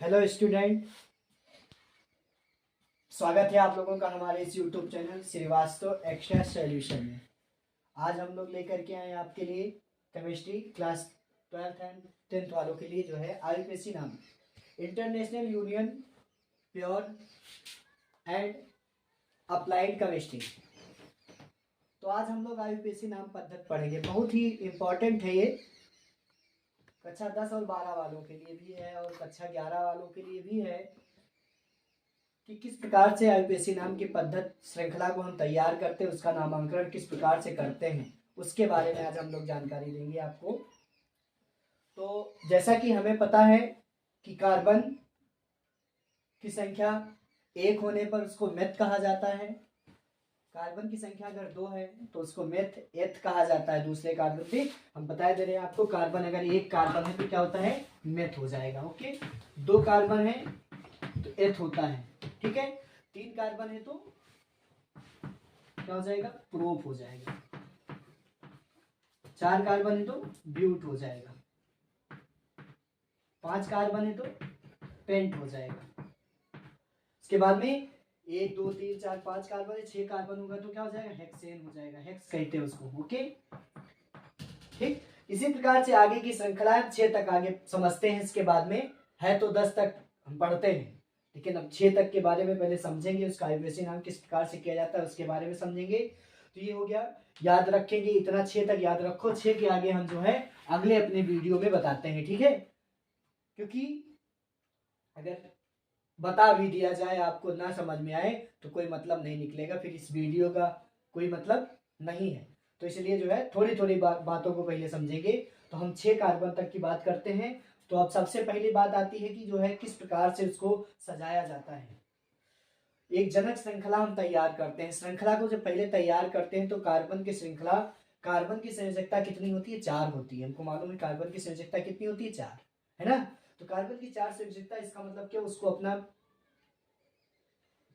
Hello student, स्वागत है आप लोगों का हमारे इस YouTube channel Shrivastava Extra Solution में। आज हम लोग लेकर के आए आपके लिए chemistry class 12th and 10th वालों के लिए जो है IUPAC नाम international union pure and applied chemistry. तो आज हम लोग IUPAC नाम पद्धति पढ़ेंगे। बहुत ही इम्पोर्टेंट है ये, कक्षा 10 और 12 वालों के लिए भी है और कक्षा 11 वालों के लिए भी है कि किस प्रकार से IUPAC नाम की पद्धति श्रृंखला को हम तैयार करते हैं, उसका नामांकन किस प्रकार से करते हैं, उसके बारे में आज हम लोग जानकारी देंगे आपको। तो जैसा कि हमें पता है कि कार्बन की संख्या 1 होने पर उसको मेथ कहा जाता है। कार्बन की संख्या अगर 2 है तो उसको मेथ एथ कहा जाता है। दूसरे कार्बन पे हम बता दे रहे हैं आपको, कार्बन अगर 1 कार्बन है तो क्या होता है, मेथ हो जाएगा। ओके, 2 कार्बन है तो एथ होता है, ठीक है। 3 कार्बन है तो क्या हो जाएगा, प्रोप हो जाएगा। 4 कार्बन है तो ब्यूट हो जाएगा। 5 कार्बन है तो पेंट हो जाएगा। इसके बाद में 1 2 3 4 5 कार्बन है, 6 कार्बन होगा तो क्या हो जाएगा, हेक्सेन हो जाएगा। हेक्स कहते हैं उसको। ओके, ठीक। इसी प्रकार से आगे की श्रृंखला 6 तक आगे समझते हैं। इसके बाद में है तो 10 तक हम पढ़ते हैं, लेकिन अब 6 तक के बारे में पहले समझेंगे। उसका IUPAC नाम किस प्रकार से किया जाता है उसके बारे में समझेंगे। तो ये हो गया, याद रखेंगे इतना, 6 तक याद रखो। 6 के आगे हम जो है अगले अपने वीडियो में बताते हैं, ठीक है। क्योंकि अगर बता भी दिया जाए आपको ना समझ में आए तो कोई मतलब नहीं निकलेगा, फिर इस वीडियो का कोई मतलब नहीं है। तो इसलिए जो है थोड़ी थोड़ी बातों को पहले समझेंगे। तो हम 6 कार्बन तक की बात करते हैं। तो अब सबसे पहली बात आती है कि जो है किस प्रकार से उसको सजाया जाता है। एक जनक श्रृंखला हम तैयार करते हैं। श्रृंखला को जब पहले तैयार करते हैं तो कार्बन की श्रृंखला, कार्बन की संयोजकता कितनी होती है, 4 होती है। हमको मालूम है कार्बन की संयोजकता कितनी होती है, 4, है ना। तो कार्बन की 4 संयोजकता, इसका मतलब क्या, उसको अपना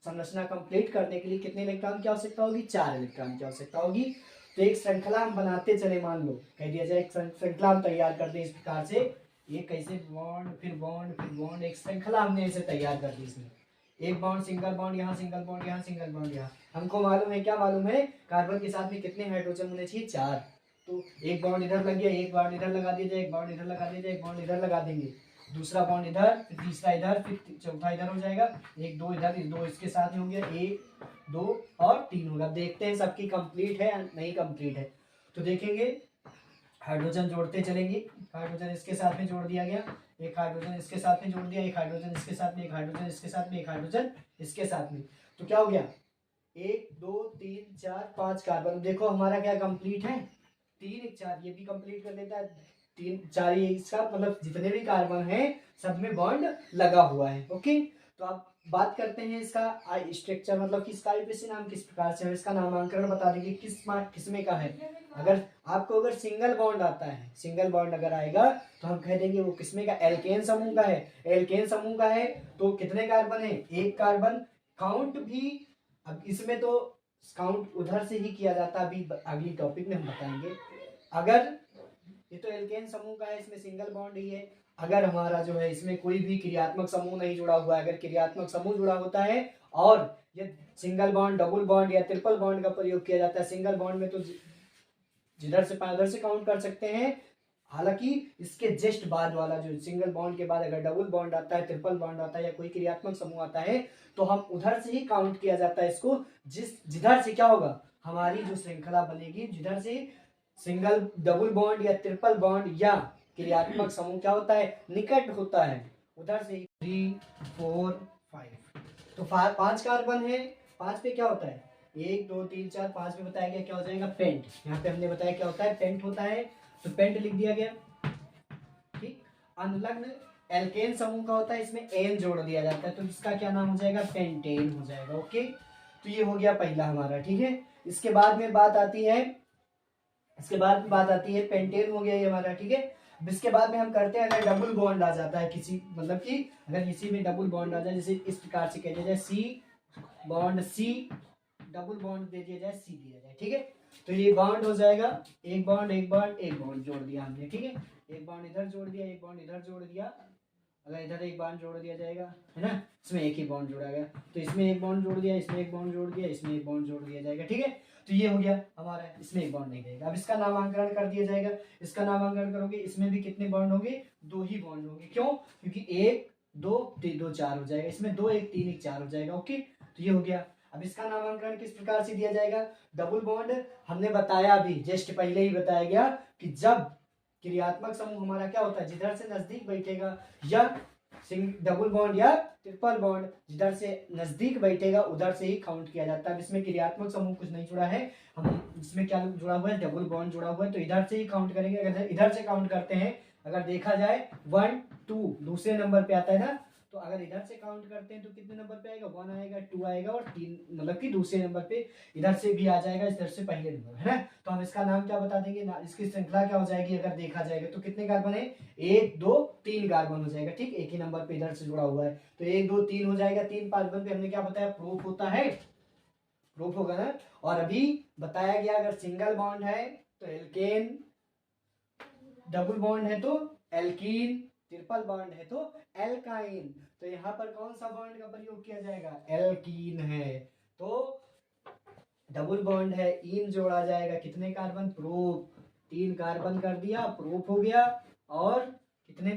संरचना कंप्लीट करने के लिए कितने इलेक्ट्रॉन की आवश्यकता होगी, 4 इलेक्ट्रॉन की आवश्यकता होगी। तो एक श्रृंखला हम बनाते चले, मान लो कह दिया जाए एक श्रृंखला हम तैयार करते हैं इस प्रकार से, एक कैसे बॉन्ड फिर बॉन्ड फिर बॉन्ड, एक श्रृंखला हमने ऐसे तैयार कर दी। इसमें एक बॉन्ड, सिंगल बॉन्ड यहाँ, सिंगल बॉन्ड यहाँ, सिंगल बॉन्ड यहाँ। हमको मालूम है, क्या मालूम है, कार्बन के साथ में कितने हाइड्रोजन होने चाहिए, 4। तो एक बॉन्ड इधर लग गया, एक बॉन्ड इधर लगा दिया जाए, एक बॉन्ड इधर लगा दिया जाए, एक बॉन्ड इधर लगा देंगे, दूसरा बॉन्ड इधर, फिर तीसरा इधर, फिर चौथा इधर हो जाएगा। 1 2 इधर, 2 इसके साथ में हो गया, 1 2 और 3 होगा। देखते हैं सबकी कंप्लीट है या नहीं कंप्लीट है। तो देखेंगे, हाइड्रोजन जोड़ते चलेंगे। हाइड्रोजन इसके साथ में जोड़ दिया गया, एक हाइड्रोजन इसके साथ में जोड़ दिया, एक हाइड्रोजन इसके साथ में, एक हाइड्रोजन इसके साथ में, एक हाइड्रोजन इसके साथ में। तो क्या हो गया, 1 2 3 4 5 कार्बन। देखो हमारा क्या कंप्लीट है, 3 1 4, ये भी कंप्लीट कर देता है। 3 4 ये इसका मतलब जितने भी कार्बन है सब में बॉन्ड लगा हुआ है। ओके, तो आप बात करते हैं इसका स्ट्रक्चर, मतलब कि इसका IUPAC नाम किस प्रकार से है, इसका नामांकन बता देंगे किसमें का है। अगर आपको अगर सिंगल बॉन्ड आता है, सिंगल बॉन्ड अगर आएगा तो हम कह देंगे वो किसमें का, एल्केन समूह का है। एल्केन समूह का है तो कितने कार्बन है, 1 कार्बन। काउंट भी अब इसमें तो काउंट उधर से ही किया जाता है, अभी अगली टॉपिक में हम बताएंगे। अगर ये तो एल्केन समूह का है, इसमें सिंगल बॉन्ड ही है। अगर हमारा जो है इसमें कोई भी क्रियात्मक समूह नहीं जुड़ा हुआ है, अगर क्रियात्मक समूह जुड़ा होता है और ये सिंगल बॉन्ड, डबल बॉन्ड या ट्रिपल बॉन्ड का प्रयोग किया जाता है। सिंगल बॉन्ड में तो जिधर से पाए उधर से काउंट कर सकते हैं। हालांकि इसके जस्ट बाद वाला जो सिंगल बॉन्ड के बाद अगर डबल बॉन्ड आता है, ट्रिपल बॉन्ड आता है या कोई क्रियात्मक समूह आता है तो हम उधर से ही काउंट किया जाता है इसको। जिधर से क्या होगा, हमारी जो श्रृंखला बनेगी, जिधर से सिंगल डबल बॉन्ड या ट्रिपल बॉन्ड या क्रियात्मक समूह क्या होता है, निकट होता है, उधर से 3 4 5। तो 5 कार्बन है, 5 पे क्या होता है, 1 2 3 4 5 पे बताया गया क्या हो जाएगा, पेंट। यहाँ पे हमने बताया क्या होता है, पेंट होता है, तो पेंट लिख दिया गया। ठीक, अनलग्न एल्केन समूह का होता है, इसमें एन जोड़ दिया जाता है, तो इसका क्या नाम हो जाएगा, पेंटेन हो जाएगा। ओके, तो ये हो गया पहला हमारा, ठीक है। इसके बाद में बात आती है, पेंटेन हो गया ये हमारा, ठीक है। इसके बाद में हम करते हैं, अगर डबल बॉन्ड आ जाता है किसी, मतलब कि अगर इसी में डबल बॉन्ड आ जाए, जैसे इस प्रकार से कह दिया जाए सी बॉन्ड सी, डबल बॉन्ड दे दिया जाए, सी दिया जाए, ठीक है। तो ये बॉन्ड हो जाएगा, एक बॉन्ड एक बॉन्ड एक बॉन्ड जोड़ दिया हमने, ठीक है। एक बॉन्ड इधर जोड़ दिया, एक बॉन्ड इधर जोड़ दिया, अगर इधर एक बॉन्ड जोड़ दिया जाएगा, है ना, इसमें एक ही बॉन्ड जोड़ा गया, तो इसमें एक बॉन्ड जोड़ दिया, इसमें एक बॉन्ड जोड़ दिया, इसमें एक बॉन्ड जोड़ दिया जाएगा, ठीक है। तो ये हो गया हमारा, इसमें एक बॉन्ड नहीं रहेगा। अब इसका नामांकन कर दिया जाएगा। इसका नामांकन करोगे, इसमें भी कितने बॉन्ड होंगे, 2 ही बॉन्ड होंगे। क्यों? क्योंकि 1 2 3 2 4 हो जाएगा, इसमें 2 1 3 1 4 हो जाएगा। ओके, तो ये हो गया। अब इसका नामांकन किस प्रकार से दिया जाएगा, डबल बॉन्ड हमने बताया अभी, जस्ट पहले ही बताया गया कि जब क्रियात्मक समूह हमारा क्या होता है, जिधर से नजदीक बैठेगा, या डबल बॉन्ड या ट्रिपल बॉन्ड जिधर से नजदीक बैठेगा उधर से ही काउंट किया जाता है। इसमें क्रियात्मक समूह कुछ नहीं जुड़ा है, हम इसमें क्या जुड़ा हुआ है, डबल बॉन्ड जुड़ा हुआ है, तो इधर से ही काउंट करेंगे। अगर इधर से काउंट करते हैं, अगर देखा जाए 1 2 दूसरे नंबर पे आता है ना, तो अगर इधर से काउंट करते हैं तो कितने नंबर पे आएगा, 1 आएगा, 2 आएगा और 3, मतलब कि दूसरे नंबर पे इधर से भी आ जाएगा, इधर से पहले नंबर, है ना। तो हम इसका नाम क्या बता देंगे, इसकी श्रृंखला क्या हो जाएगी, अगर देखा जाएगा तो कितने कार्बन है, 1 2 3 कार्बन हो जाएगा, ठीक, एक ही नंबर पे इधर से जुड़ा हुआ है, तो 1 2 3 हो जाएगा। 3 कार्बन पे हमने क्या बताया, प्रूफ होता है, प्रूफ होगा ना। और अभी बताया गया अगर सिंगल बॉन्ड है तो एल्केन, डबल बॉन्ड है तो एल्कीन, ट्रिपल बॉन्ड है तो एल्काइन। तो यहाँ पर कौन सा बॉन्ड का प्रयोग किया जाएगा, एल्कीन है, तो डबल बॉन्ड है, इन जोड़ा जाएगा, कितने कार्बन, प्रोप, 3 कार्बन कर दिया, प्रोप हो गया, और कितने,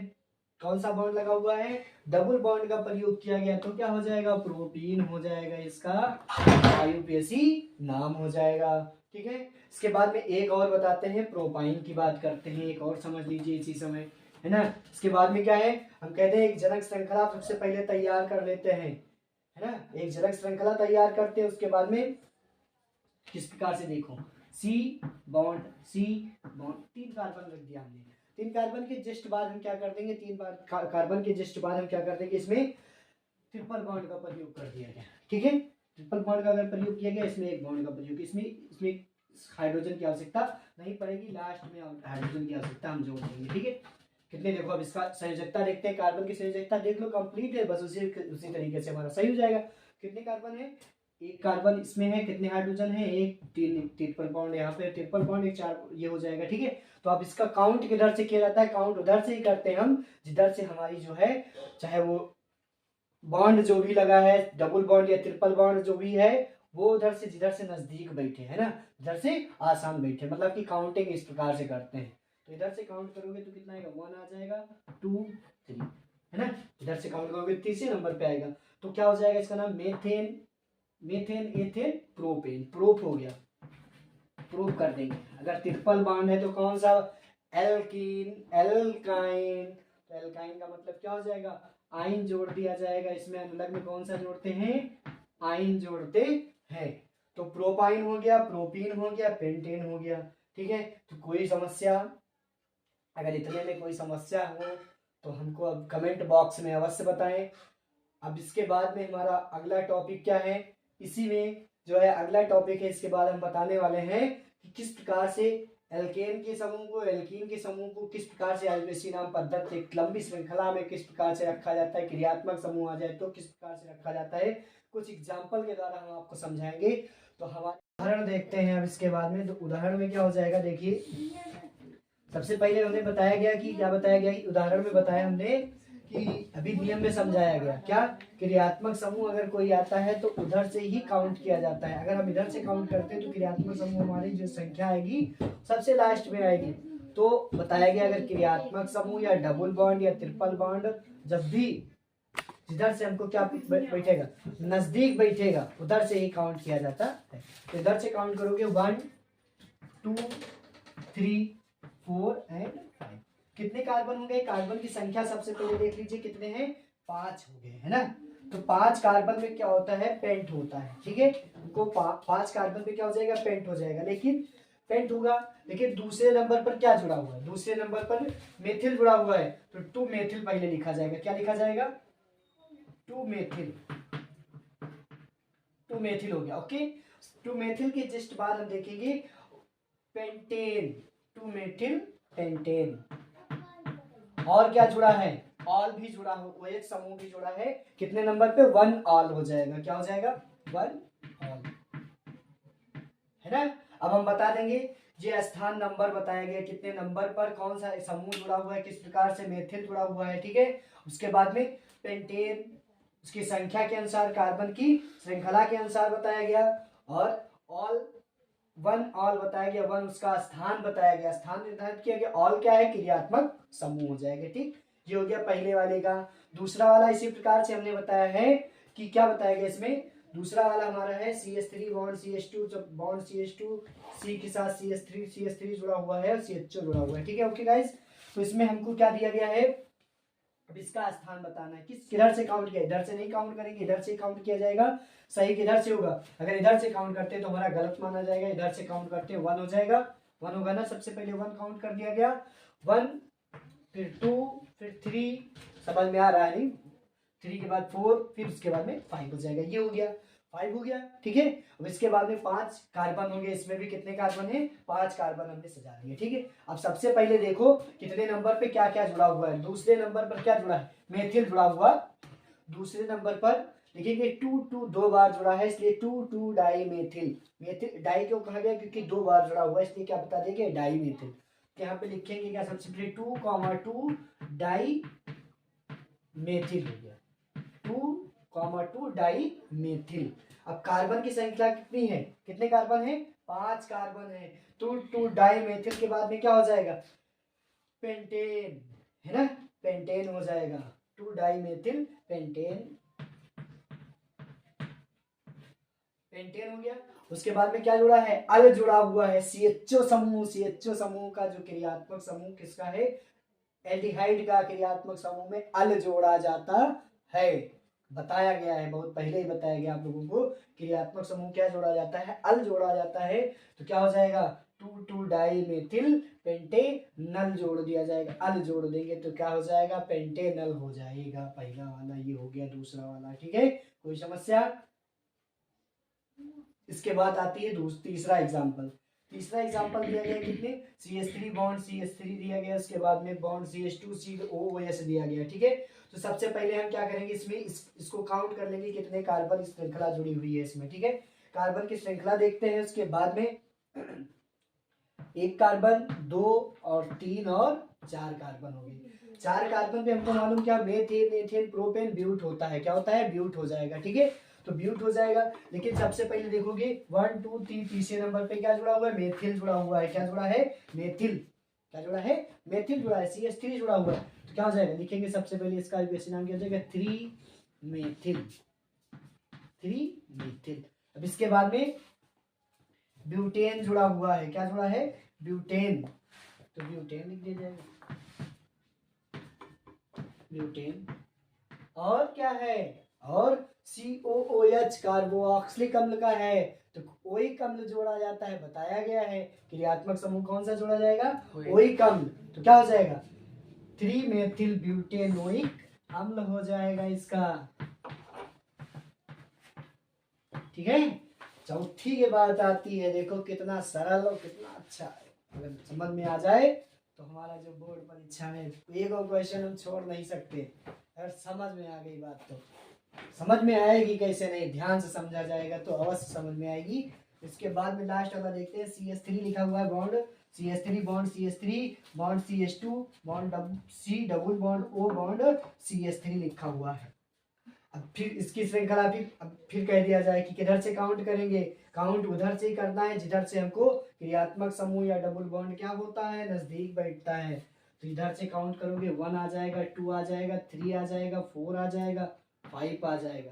कौन सा बॉन्ड लगा हुआ है, डबल बॉन्ड का प्रयोग किया गया, तो क्या हो जाएगा, प्रोटीन हो जाएगा, इसका आईयूपीएसी नाम हो जाएगा, ठीक है। इसके बाद में एक और बताते हैं, प्रोपाइन की बात करते हैं, एक और समझ लीजिए इसी समय, है ना। इसके बाद में क्या है, हम कहते हैं एक जनक श्रृंखला सबसे पहले तैयार कर लेते हैं, है ना, एक जनक श्रृंखला तैयार करते हैं। उसके बाद में किस प्रकार से, देखो, सी बॉन्ड 3 कार्बन रख दिया हमने, 3 कार्बन के जस्ट बाद हम क्या कर देंगे, 3 कार्बन के जस्ट बाद हम क्या कर देंगे, इसमें ट्रिपल बॉन्ड का प्रयोग कर दिया गया, ठीक है। ट्रिपल बॉन्ड का अगर प्रयोग किया गया, इसमें एक बॉन्ड का प्रयोग, इसमें हाइड्रोजन की आवश्यकता नहीं पड़ेगी, लास्ट में हाइड्रोजन की आवश्यकता हम जोड़ देंगे, ठीक है। कितने, देखो अब इसका संयोजकता देखते हैं, कार्बन की संयोजकता देख लो, कंप्लीट है, बस उसी तरीके से हमारा सही हो जाएगा। कितने कार्बन है, एक कार्बन इसमें है, कितने हाइड्रोजन है, एक, 3 ट्रिपल बॉन्ड यहाँ पे, ट्रिपल बॉन्ड, एक 4, ये हो जाएगा, ठीक है। तो अब इसका काउंट किधर से किया जाता है, काउंट उधर से ही करते हैं हम जिधर से हमारी जो है, चाहे वो बॉन्ड जो भी लगा है, डबल बॉन्ड या ट्रिपल बॉन्ड जो भी है, वो उधर से जिधर से नजदीक बैठे, है ना, इधर से आसान बैठे, मतलब कि काउंटिंग इस प्रकार से करते हैं। तो इधर से काउंट करोगे तो कितना आएगा, 1 आ जाएगा, 2 3, है ना, इधर से काउंट करोगे तीसरे नंबर पे आएगा, तो क्या हो जाएगा, इसका नाम मेथेन, एथेन, प्रोपेन, प्रोप हो गया, प्रूफ कर देंगे। अगर ट्रिपल बॉन्ड है तो कौन सा, एल्कीन, एल्काइन, तो एल्काइन का मतलब क्या हो जाएगा, आइन जोड़ दिया जाएगा, इसमें अनुलग्न में कौन सा जोड़ते हैं, आइन जोड़ते हैं, तो प्रोपाइन हो गया, प्रोपीन हो गया, पेंटेन हो गया, ठीक है। तो कोई समस्या, अगर इतने में कोई समस्या हो तो हमको अब कमेंट बॉक्स में अवश्य बताएं। अब इसके बाद में हमारा अगला टॉपिक क्या है, इसी में जो है अगला टॉपिक है, इसके बाद हम बताने वाले हैं कि किस प्रकार से एल्केन के समूह को, एल्कीन के समूह को किस प्रकार से आईयूपीएसी नाम पद्धति एक लंबी श्रृंखला में किस प्रकार से रखा जाता है, क्रियात्मक समूह आ जाए तो किस प्रकार से रखा जाता है, कुछ एग्जाम्पल के द्वारा हम आपको समझाएंगे। तो हमारे उदाहरण देखते हैं अब इसके बाद में, तो उदाहरण में क्या हो जाएगा, देखिए सबसे पहले हमने बताया गया कि क्या बताया गया, उदाहरण में बताया हमने कि अभी नियम में समझाया गया, क्या, क्रियात्मक समूह अगर कोई आता है तो उधर से ही काउंट किया जाता है, अगर हम इधर से काउंट करते हैं तो क्रियात्मक समूह हमारी जो संख्या आएगी सबसे लास्ट में आएगी। तो बताया गया अगर क्रियात्मक समूह या डबल बॉन्ड या ट्रिपल बॉन्ड जब भी जिधर से हमको क्या बैठेगा, नजदीक बैठेगा, उधर से ही काउंट किया जाता है। तो इधर से काउंट करोगे 1 2 3 4 एंड 5, कितने कार्बन हो गए, कार्बन की संख्या सबसे पहले देख लीजिए कितने हैं, 5 हो गए, है ना। तो 5 कार्बन में क्या होता है, पेंट होता है, ठीक है, उनको 5 कार्बन पे क्या हो जाएगा, पेंट हो जाएगा, लेकिन पेंट होगा, लेकिन दूसरे नंबर पर क्या जुड़ा हुआ है, दूसरे नंबर पर मेथिल जुड़ा हुआ है, तो 2 मेथिल पहले लिखा जाएगा, क्या लिखा जाएगा, 2 मेथिल, 2 मेथिल हो गया, ओके। 2 मेथिल के जस्ट बाद हम देखेंगे पेंटेन, 2 मेथिल पेंटेन, और क्या जुड़ा है, ऑल भी जुड़ा हो, वो एक समूह भी जुड़ा है, कितने नंबर पे, 1 ऑल हो जाएगा, क्या हो जाएगा, 1 ऑल, है ना। अब हम बता देंगे ये स्थान नंबर बताया गया, कितने नंबर पर कौन सा समूह जुड़ा हुआ है, किस प्रकार से मेथिल जुड़ा हुआ है, ठीक है। उसके बाद में पेंटेन उसकी संख्या के अनुसार, कार्बन की श्रृंखला के अनुसार बताया गया, और ऑल वन ऑल बताया गया, वन उसका स्थान बताया गया, स्थान निर्धारित किया गया, ऑल क्या है, क्रियात्मक समूह हो जाएगा, ठीक। ये हो गया पहले वाले का। दूसरा वाला इसी प्रकार से हमने बताया है कि क्या बताया गया इसमें, दूसरा वाला हमारा है CH3 बॉन्ड CH2, जब बॉन्ड CH2 C के साथ CH3 जुड़ा हुआ है और CHO जुड़ा हुआ है, ठीक है। ओके गाइस, तो इसमें हमको क्या दिया गया है, अब इसका स्थान बताना है, किस किधर से काउंट किया, इधर से नहीं काउंट करेंगे, इधर से काउंट किया जाएगा, सही किधर से होगा, अगर इधर से काउंट करते हैं तो हमारा गलत माना जाएगा, इधर से काउंट करते हैं 1 हो जाएगा, 1 होगा ना, सबसे पहले 1 काउंट कर दिया गया, 1 फिर 2 फिर 3, समझ में आ रहा है नहीं, 3 के बाद 4 फिर उसके बाद में 5 हो जाएगा, ये हो गया 5 हो गया, ठीक है। अब इसके बाद में 5 कार्बन होंगे, इसमें भी कितने कार्बन है, 5 कार्बन हमने सजा दिए, ठीक है। अब सबसे पहले देखो कितने नंबर पे क्या क्या जुड़ा हुआ है, दूसरे नंबर पर क्या जुड़ा है, मेथिल जुड़ा हुआ, दूसरे नंबर पर लिखेंगे 2 दो बार जुड़ा है, इसलिए 2 डाई मेथिल, मेथिल डाई क्यों कहा गया, क्योंकि 2 बार जुड़ा हुआ है, इसलिए क्या बता देंगे, डाई मेथिल। यहाँ पे लिखेंगे क्या, सबसे पहले 2 डाई मेथिल हो गया, 2 डाई मेथिल। अब कार्बन की संख्या कितनी है, कितने कार्बन है, 5 कार्बन है, तो 2 डाई मेथिल के बाद में क्या हो जाएगा, पेंटेन, है ना, पेंटेन हो जाएगा, 2 डाई मेथिल पेंटेन, पेंटेन हो गया। उसके बाद में क्या जुड़ा है, अल जुड़ा हुआ है, CHO समूह, CHO समूह का जो क्रियात्मक समूह किसका है, एल्डिहाइड का क्रियात्मक समूह में अल जोड़ा जाता है, बताया गया है, बहुत पहले ही बताया गया आप लोगों को, क्रियात्मक समूह क्या जोड़ा जाता है, अल जोड़ा जाता है, तो क्या हो जाएगा, 2 डाई मेथिल पेंटेनल जोड़ दिया जाएगा, अल जोड़ देंगे तो क्या हो जाएगा, पेंटेनल हो जाएगा, पहला वाला ये हो गया, दूसरा वाला, ठीक है, कोई समस्या। इसके बाद आती है तीसरा एग्जाम्पल, तीसरा एग्जाम्पल दिया गया कितने, CH3 बॉन्ड CH3 दिया गया, उसके बाद में बॉन्ड CH2 COOS दिया गया, ठीक है। तो सबसे पहले हम क्या करेंगे, इसमें इसको काउंट कर लेंगे कितने कार्बन की श्रृंखला जुड़ी हुई है इसमें, ठीक है। कार्बन की श्रृंखला देखते हैं, उसके बाद में 1 कार्बन 2 और 3 और 4 कार्बन हो गए, 4 कार्बन पे हमको मालूम क्या, मेथेन एथेन प्रोपेन ब्यूट होता है, क्या होता है, ब्यूट हो जाएगा, ठीक है, तो ब्यूट हो जाएगा। लेकिन सबसे पहले देखोगे 1 2 3 तीसरे नंबर पे क्या जुड़ा हुआ है, मेथिल जुड़ा हुआ है, क्या जुड़ा है, मेथिल, क्या जुड़ा है, मेथिल जुड़ा है, CH3 जुड़ा हुआ है, तो क्या हो जाएगा, लिखेंगे सबसे पहले इसका वैसे नाम क्या हो जाएगा, 3 मेथिल, 3 मेथिल। अब इसके बाद में ब्यूटेन जुड़ा हुआ है, क्या जुड़ा है, ब्यूटेन, तो ब्यूटेन लिख दिया जाएगा, ब्यूटेन, और क्या है, और COOH कार्बोक्सिलिक अम्ल का है, तो ओइक अम्ल जोड़ा जाता है, बताया गया है, क्रियात्मक समूह कौन सा जोड़ा जाएगा, ओइक अम्ल, तो क्या हो जाएगा, 3 मेथिल ब्यूटेनोइक अम्ल हो जाएगा इसका, ठीक है। चौथी के बाद आती है, देखो कितना सरल और कितना अच्छा है, अगर समझ में आ जाए तो हमारा जो बोर्ड परीक्षा में एक और क्वेश्चन हम छोड़ नहीं सकते, अगर समझ में आ गई बात तो, समझ में आएगी कैसे नहीं, ध्यान से समझा जाएगा तो अवश्य समझ में आएगी। इसके बाद में लास्ट वाला देखते हैं, CH3 लिखा हुआ है bond, CH3 bond CH3 bond CH2 bond C double bond O bond CH3 लिखा हुआ है। अब फिर इसकी श्रृंखला फिर कह दिया जाए कि किधर से काउंट करेंगे, काउंट उधर से ही करना है जिधर से हमको क्रियात्मक समूह या डबल बॉन्ड क्या होता है, नजदीक बैठता है, तो इधर से काउंट करोगे 1 आ जाएगा, 2 आ जाएगा, 3 आ जाएगा, 4 आ जाएगा, 5 आ जाएगा।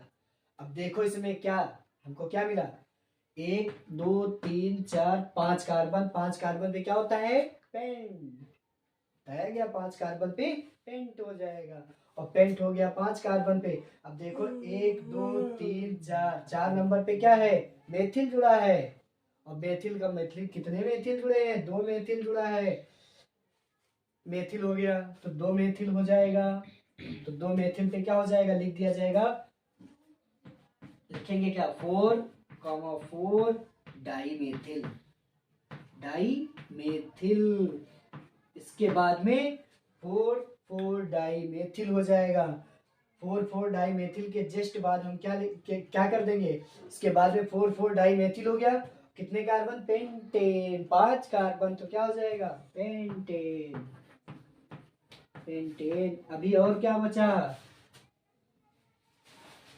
अब देखो इसमें क्या हमको क्या मिला, 1 2 3 4 5 कार्बन, 5 कार्बन पे क्या होता है, पेंट, बताया गया 5 कार्बन पे पेंट हो जाएगा, और पेंट हो गया 5 कार्बन पे। अब देखो 1 2 3 4, 4 नंबर पे क्या है, मेथिल जुड़ा है, और मेथिल का मेथिल कितने मेथिल जुड़े हैं, 2 मेथिल जुड़ा है, मेथिल हो गया तो 2 मेथिल हो जाएगा, तो 2 मेथिल पे क्या हो जाएगा, लिख दिया जाएगा, लिखेंगे क्या, 4 डाई मेथिल, डाई मेथिल। इसके बाद में 4 डाई मेथिल हो जाएगा, 4 डाई मेथिल के जस्ट बाद हम क्या कर देंगे, इसके बाद में 4 डाई मेथिल हो गया, कितने कार्बन? पेंटेन। 5 कार्बन, तो क्या हो जाएगा? पेंटेन। पेंटेन। अभी और क्या बचा?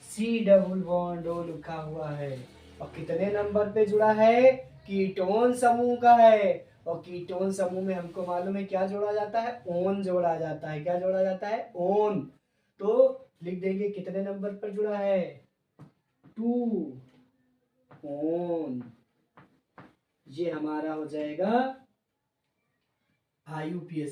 सी डबल बॉन्ड ओ लिखा हुआ है। और कितने नंबर पे जुड़ा है? कीटोन समूह का है। और कीटोन समूह में हमको मालूम है क्या जोड़ा जाता है? ओन जोड़ा जाता है। क्या जोड़ा जाता है? ओन। तो लिख देंगे कितने नंबर पर जुड़ा है? 2 ओन। ये हमारा हो जाएगा IUPAC।